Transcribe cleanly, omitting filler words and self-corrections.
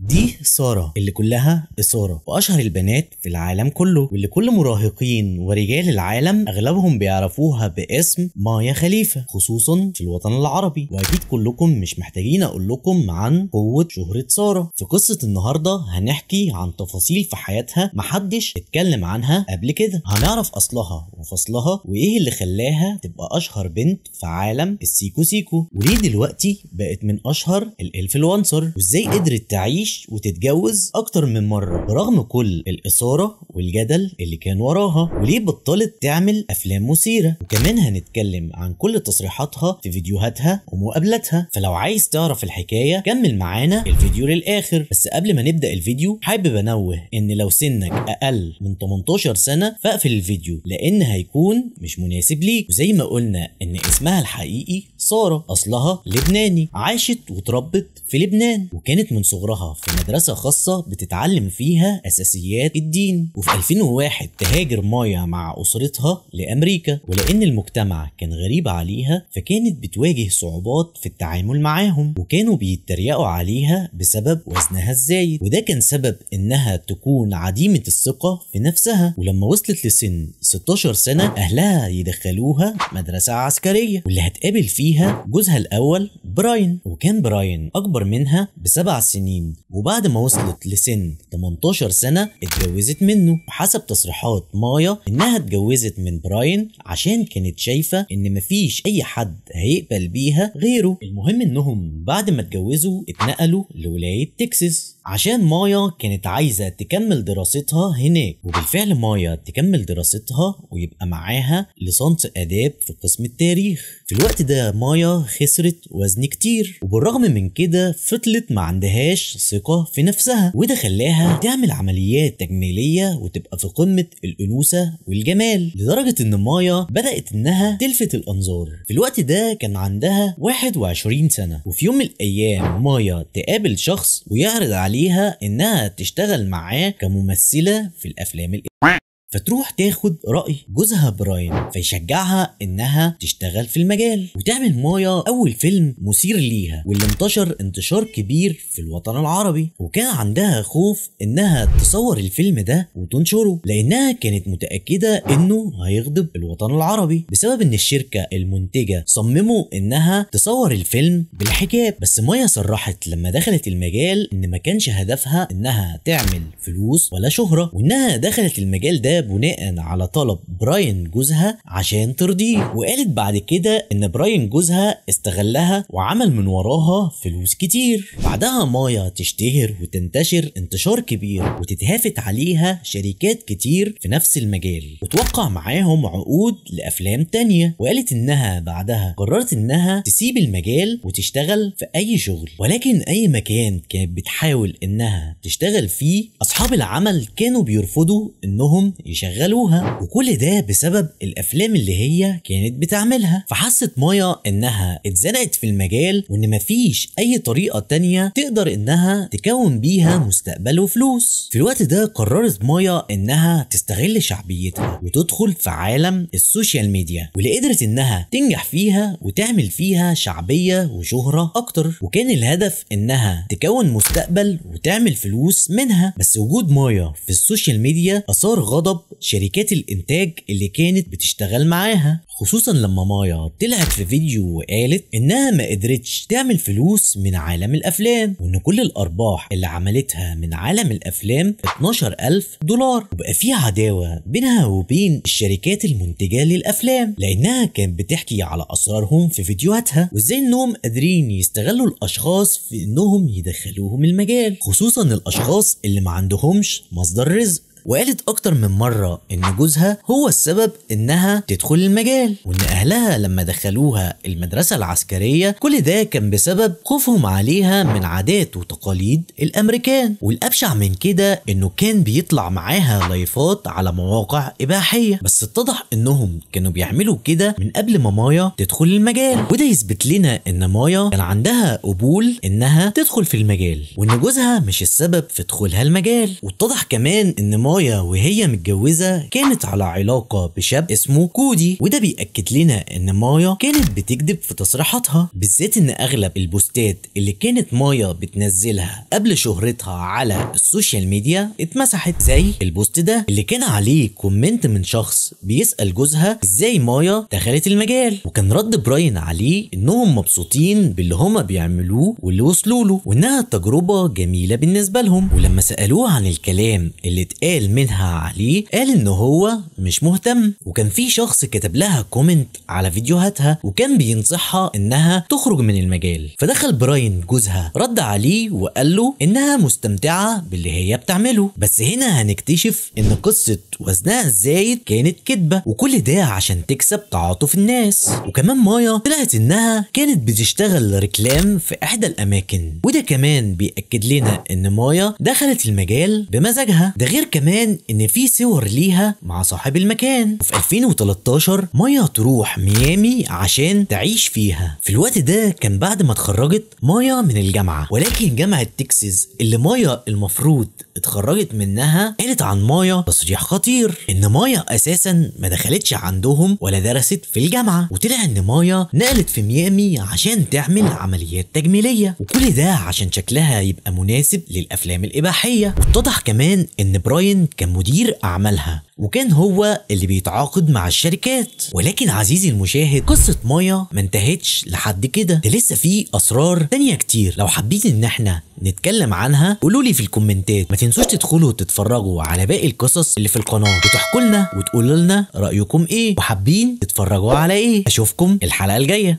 دي سارة اللي كلها إثارة وأشهر البنات في العالم كله، واللي كل مراهقين ورجال العالم أغلبهم بيعرفوها باسم مايا خليفة، خصوصا في الوطن العربي. وأكيد كلكم مش محتاجين أقول لكم عن قوة شهرة سارة. في قصة النهاردة هنحكي عن تفاصيل في حياتها محدش اتكلم عنها قبل كده. هنعرف أصلها وفصلها وإيه اللي خلاها تبقى أشهر بنت في عالم السيكو سيكو، وليه دلوقتي بقت من أشهر الإنفلونسر، وإزاي قدرت تعيش وتتجوز اكتر من مرة برغم كل الاثارة والجدل اللي كان وراها، وليه بطلت تعمل افلام مثيرة. وكمان هنتكلم عن كل تصريحاتها في فيديوهاتها ومقابلاتها. فلو عايز تعرف الحكاية كمل معانا الفيديو للاخر. بس قبل ما نبدأ الفيديو حابب انوه ان لو سنك اقل من 18 سنة فاقفل الفيديو، لان هيكون مش مناسب ليك. وزي ما قلنا ان اسمها الحقيقي سارة، اصلها لبناني، عاشت وتربت في لبنان، وكانت من صغرها في مدرسة خاصة بتتعلم فيها أساسيات الدين. وفي 2001 تهاجر مايا مع أسرتها لأمريكا، ولأن المجتمع كان غريب عليها فكانت بتواجه صعوبات في التعامل معاهم، وكانوا بيتريقوا عليها بسبب وزنها الزايد، وده كان سبب إنها تكون عديمة الثقة في نفسها. ولما وصلت لسن 16 سنة أهلها يدخلوها مدرسة عسكرية، واللي هتقابل فيها جوزها الأول براين، وكان براين أكبر منها ب7 سنين. وبعد ما وصلت لسن 18 سنة اتجوزت منه. وحسب تصريحات مايا انها اتجوزت من براين عشان كانت شايفة ان مفيش اي حد هيقبل بيها غيره. المهم انهم بعد ما اتجوزوا اتنقلوا لولاية تكساس عشان مايا كانت عايزة تكمل دراستها هناك. وبالفعل مايا تكمل دراستها ويبقى معاها ليسانس آداب في قسم التاريخ. في الوقت ده مايا خسرت وزن كتير، وبالرغم من كده فضلت ما عندهاش ثقة في نفسها، وده خلاها تعمل عمليات تجميلية وتبقى في قمة الأنوثة والجمال، لدرجة ان مايا بدأت انها تلفت الأنظار. في الوقت ده كان عندها 21 سنة. وفي يوم من الأيام مايا تقابل شخص ويعرض عليها انها تشتغل معاه كممثلة في الافلام فتروح تاخد رأي جوزها براين فيشجعها انها تشتغل في المجال، وتعمل مايا اول فيلم مثير ليها واللي انتشر انتشار كبير في الوطن العربي. وكان عندها خوف انها تصور الفيلم ده وتنشره، لانها كانت متأكدة انه هيغضب الوطن العربي بسبب ان الشركة المنتجة صمموا انها تصور الفيلم بالحجاب. بس مايا صرحت لما دخلت المجال ان ما كانش هدفها انها تعمل فلوس ولا شهرة، وانها دخلت المجال ده بناء على طلب براين جوزها عشان ترضيه. وقالت بعد كده ان براين جوزها استغلها وعمل من وراها فلوس كتير. بعدها مايا تشتهر وتنتشر انتشار كبير، وتتهافت عليها شركات كتير في نفس المجال، وتوقع معاهم عقود لافلام تانية. وقالت انها بعدها قررت انها تسيب المجال وتشتغل في اي شغل، ولكن اي مكان كانت بتحاول انها تشتغل فيه اصحاب العمل كانوا بيرفضوا انهم يشغلوها، وكل ده بسبب الافلام اللي هي كانت بتعملها. فحست مايا انها اتزنقت في المجال وان مفيش اي طريقة تانية تقدر انها تكون بيها مستقبل وفلوس. في الوقت ده قررت مايا انها تستغل شعبيتها وتدخل في عالم السوشيال ميديا، واللي قدرت انها تنجح فيها وتعمل فيها شعبية وشهرة اكتر، وكان الهدف انها تكون مستقبل وتعمل فلوس منها. بس وجود مايا في السوشيال ميديا اثار غضب شركات الانتاج اللي كانت بتشتغل معاها، خصوصا لما مايا طلعت في فيديو وقالت انها ما قدرتش تعمل فلوس من عالم الافلام، وان كل الارباح اللي عملتها من عالم الافلام 12,000 دولار. وبقى في عداوة بينها وبين الشركات المنتجة للافلام، لانها كانت بتحكي على اسرارهم في فيديوهاتها، وازاي انهم قادرين يستغلوا الاشخاص في انهم يدخلوهم المجال، خصوصا الاشخاص اللي ما عندهمش مصدر رزق. وقالت اكتر من مرة ان جوزها هو السبب انها تدخل المجال، وان اهلها لما دخلوها المدرسة العسكرية كل ده كان بسبب خوفهم عليها من عادات وتقاليد الامريكان. والابشع من كده انه كان بيطلع معاها لايفات على مواقع اباحية، بس اتضح انهم كانوا بيعملوا كده من قبل ما مايا تدخل المجال. وده يثبت لنا ان مايا كان عندها قبول انها تدخل في المجال، وان جوزها مش السبب في دخولها المجال. واتضح كمان ان مايا وهي متجوزة كانت على علاقة بشاب اسمه كودي، وده بيأكد لنا ان مايا كانت بتكذب في تصريحاتها، بالذات ان اغلب البوستات اللي كانت مايا بتنزلها قبل شهرتها على السوشيال ميديا اتمسحت، زي البوست ده اللي كان عليه كومنت من شخص بيسأل جوزها ازاي مايا دخلت المجال، وكان رد براين عليه انهم مبسوطين باللي هما بيعملوه واللي وصلوا له، وانها تجربة جميلة بالنسبة لهم. ولما سألوه عن الكلام اللي اتقال منها عليه قال ان هو مش مهتم، وكان في شخص كتب لها كومنت على فيديوهاتها وكان بينصحها انها تخرج من المجال، فدخل براين جوزها رد عليه وقال له انها مستمتعة باللي هي بتعمله. بس هنا هنكتشف ان قصة وزنها الزايد كانت كدبة، وكل ده عشان تكسب تعاطف الناس. وكمان مايا طلعت انها كانت بتشتغل ريكلام في احدى الاماكن، وده كمان بيأكد لنا ان مايا دخلت المجال بمزاجها. ده غير كمان ان في صور ليها مع صاحب المكان. وفي 2013 مايا تروح ميامي عشان تعيش فيها. في الوقت ده كان بعد ما اتخرجت مايا من الجامعة، ولكن جامعة تكساس اللي مايا المفروض اتخرجت منها قالت عن مايا تصريح خطير ان مايا اساسا ما دخلتش عندهم ولا درست في الجامعة، وطلع ان مايا نقلت في ميامي عشان تعمل عمليات تجميلية، وكل ده عشان شكلها يبقى مناسب للافلام الاباحية. واتضح كمان ان براين كان مدير اعمالها وكان هو اللي بيتعاقد مع الشركات. ولكن عزيزي المشاهد قصة مايا ما انتهتش لحد كده، ده لسه في اسرار تانية كتير. لو حابين ان احنا نتكلم عنها قولوا لي في الكومنتات. ما تنسوش تدخلوا تتفرجوا على باقي القصص اللي في القناة وتحكوا لنا وتقولوا لنا رأيكم ايه وحابين تتفرجوا على ايه. اشوفكم الحلقة الجاية.